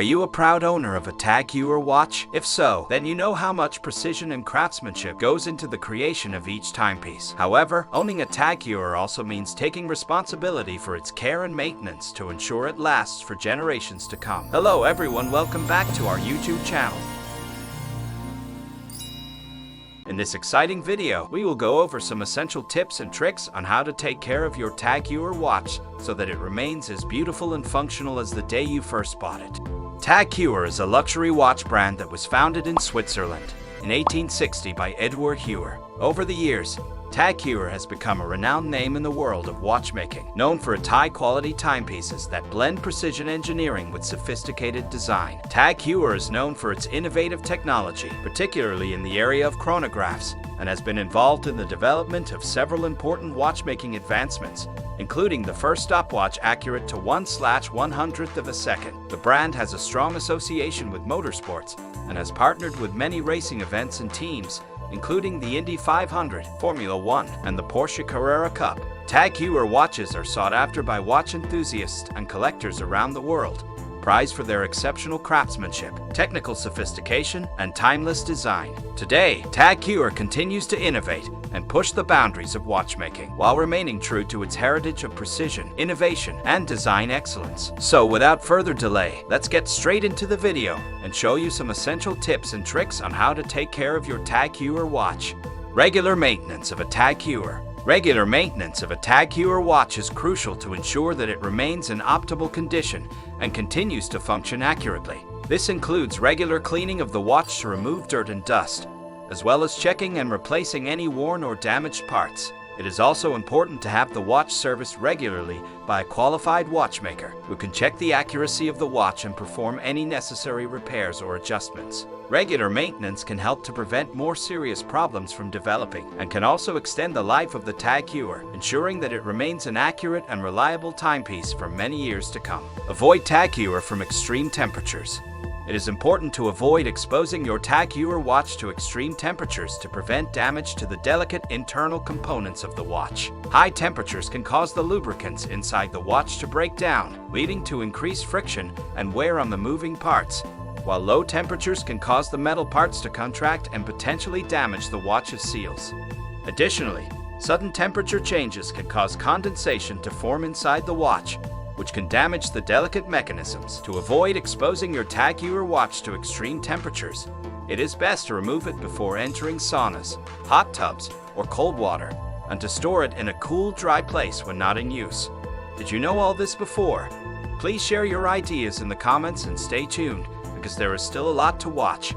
Are you a proud owner of a Tag Heuer watch? If so, then you know how much precision and craftsmanship goes into the creation of each timepiece. However, owning a Tag Heuer also means taking responsibility for its care and maintenance to ensure it lasts for generations to come. Hello everyone, welcome back to our YouTube channel. In this exciting video, we will go over some essential tips and tricks on how to take care of your Tag Heuer watch so that it remains as beautiful and functional as the day you first bought it. Tag Heuer is a luxury watch brand that was founded in Switzerland in 1860 by Edward Heuer. Over the years, Tag Heuer has become a renowned name in the world of watchmaking, known for its high-quality timepieces that blend precision engineering with sophisticated design. Tag Heuer is known for its innovative technology, particularly in the area of chronographs, and has been involved in the development of several important watchmaking advancements, including the first stopwatch accurate to 1/100th of a second. The brand has a strong association with motorsports and has partnered with many racing events and teams, including the Indy 500, Formula 1, and the Porsche Carrera Cup. Tag Heuer watches are sought after by watch enthusiasts and collectors around the world, prized for their exceptional craftsmanship, technical sophistication, and timeless design. Today, Tag Heuer continues to innovate and push the boundaries of watchmaking while remaining true to its heritage of precision, innovation, and design excellence. So without further delay, let's get straight into the video and show you some essential tips and tricks on how to take care of your Tag Heuer watch. Regular maintenance of a Tag Heuer. Regular maintenance of a Tag Heuer watch is crucial to ensure that it remains in optimal condition and continues to function accurately. This includes regular cleaning of the watch to remove dirt and dust, as well as checking and replacing any worn or damaged parts. It is also important to have the watch serviced regularly by a qualified watchmaker who can check the accuracy of the watch and perform any necessary repairs or adjustments. Regular maintenance can help to prevent more serious problems from developing and can also extend the life of the Tag Heuer, ensuring that it remains an accurate and reliable timepiece for many years to come. Avoid Tag Heuer from extreme temperatures. It is important to avoid exposing your Tag Heuer watch to extreme temperatures to prevent damage to the delicate internal components of the watch. High temperatures can cause the lubricants inside the watch to break down, leading to increased friction and wear on the moving parts, while low temperatures can cause the metal parts to contract and potentially damage the watch's seals. Additionally, sudden temperature changes can cause condensation to form inside the watch, which can damage the delicate mechanisms. To avoid exposing your Tag Heuer watch to extreme temperatures, it is best to remove it before entering saunas, hot tubs, or cold water, and to store it in a cool, dry place when not in use. Did you know all this before? Please share your ideas in the comments and stay tuned, because there is still a lot to watch.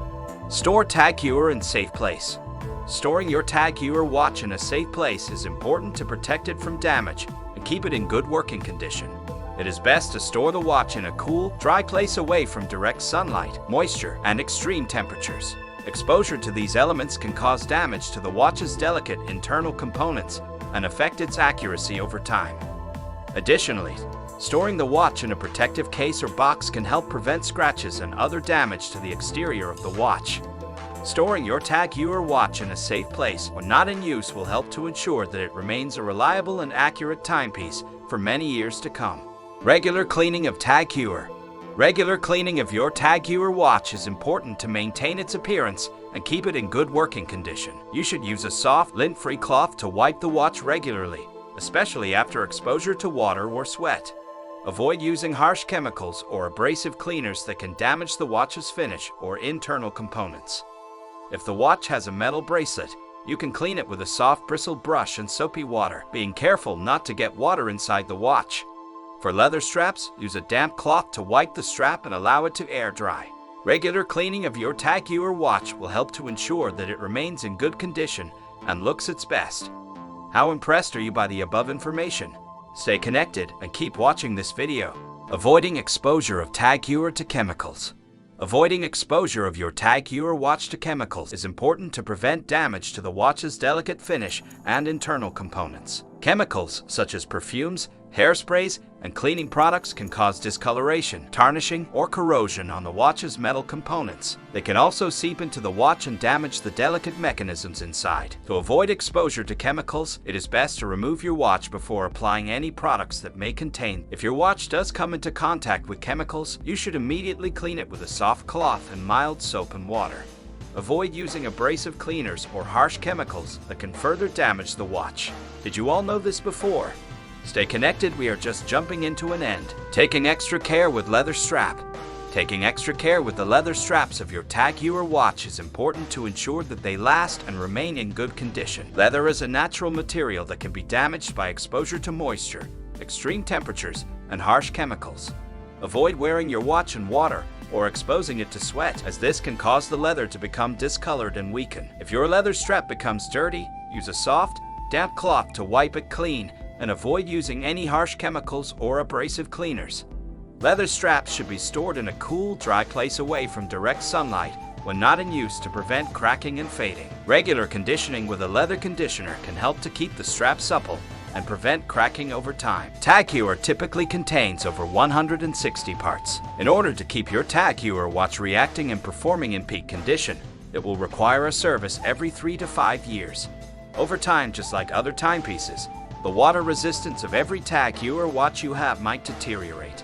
Store Tag Heuer in safe place. Storing your Tag Heuer watch in a safe place is important to protect it from damage and keep it in good working condition. It is best to store the watch in a cool, dry place away from direct sunlight, moisture, and extreme temperatures. Exposure to these elements can cause damage to the watch's delicate internal components and affect its accuracy over time. Additionally, storing the watch in a protective case or box can help prevent scratches and other damage to the exterior of the watch. Storing your Tag Heuer watch in a safe place when not in use will help to ensure that it remains a reliable and accurate timepiece for many years to come. Regular cleaning of Tag Heuer. Regular cleaning of your Tag Heuer watch is important to maintain its appearance and keep it in good working condition. You should use a soft, lint-free cloth to wipe the watch regularly, especially after exposure to water or sweat. Avoid using harsh chemicals or abrasive cleaners that can damage the watch's finish or internal components. If the watch has a metal bracelet, you can clean it with a soft bristled brush and soapy water, being careful not to get water inside the watch. For leather straps, use a damp cloth to wipe the strap and allow it to air dry. Regular cleaning of your Tag Heuer watch will help to ensure that it remains in good condition and looks its best. How impressed are you by the above information? Stay connected and keep watching this video. Avoiding exposure of Tag Heuer to chemicals. Avoiding exposure of your Tag Heuer watch to chemicals is important to prevent damage to the watch's delicate finish and internal components. Chemicals such as perfumes, Hairsprays and cleaning products can cause discoloration, tarnishing, or corrosion on the watch's metal components. They can also seep into the watch and damage the delicate mechanisms inside. To avoid exposure to chemicals, it is best to remove your watch before applying any products that may contain. If your watch does come into contact with chemicals, you should immediately clean it with a soft cloth and mild soap and water. Avoid using abrasive cleaners or harsh chemicals that can further damage the watch. Did you all know this before? Stay connected, we are just jumping into an end. Taking extra care with leather strap. Taking extra care with the leather straps of your Tag Heuer watch is important to ensure that they last and remain in good condition. Leather is a natural material that can be damaged by exposure to moisture, extreme temperatures, and harsh chemicals. Avoid wearing your watch in water or exposing it to sweat, as this can cause the leather to become discolored and weaken. If your leather strap becomes dirty, use a soft, damp cloth to wipe it clean, and avoid using any harsh chemicals or abrasive cleaners. Leather straps should be stored in a cool, dry place away from direct sunlight when not in use to prevent cracking and fading. Regular conditioning with a leather conditioner can help to keep the strap supple and prevent cracking over time. Tag Heuer typically contains over 160 parts. In order to keep your Tag Heuer watch reacting and performing in peak condition, it will require a service every 3 to 5 years. Over time, just like other timepieces, the water resistance of every Tag Heuer watch you have might deteriorate.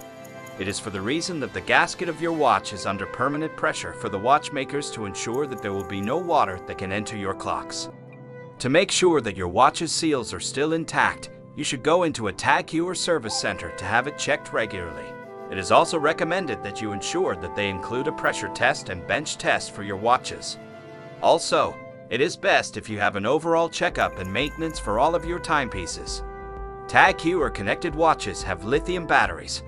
It is for the reason that the gasket of your watch is under permanent pressure for the watchmakers to ensure that there will be no water that can enter your clocks. To make sure that your watch's seals are still intact, you should go into a Tag Heuer service center to have it checked regularly. It is also recommended that you ensure that they include a pressure test and bench test for your watches. Also, it is best if you have an overall checkup and maintenance for all of your timepieces. Tag Heuer connected watches have lithium batteries.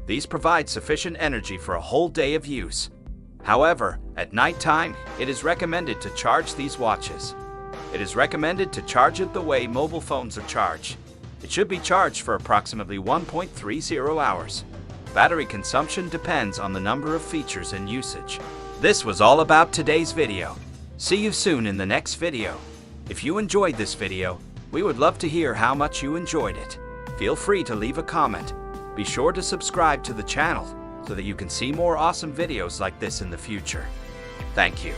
These provide sufficient energy for a whole day of use. However, at nighttime, it is recommended to charge these watches. It is recommended to charge it the way mobile phones are charged. It should be charged for approximately 1.30 hours. Battery consumption depends on the number of features and usage. This was all about today's video. See you soon in the next video. If you enjoyed this video, we would love to hear how much you enjoyed it. Feel free to leave a comment. Be sure to subscribe to the channel so that you can see more awesome videos like this in the future. Thank you.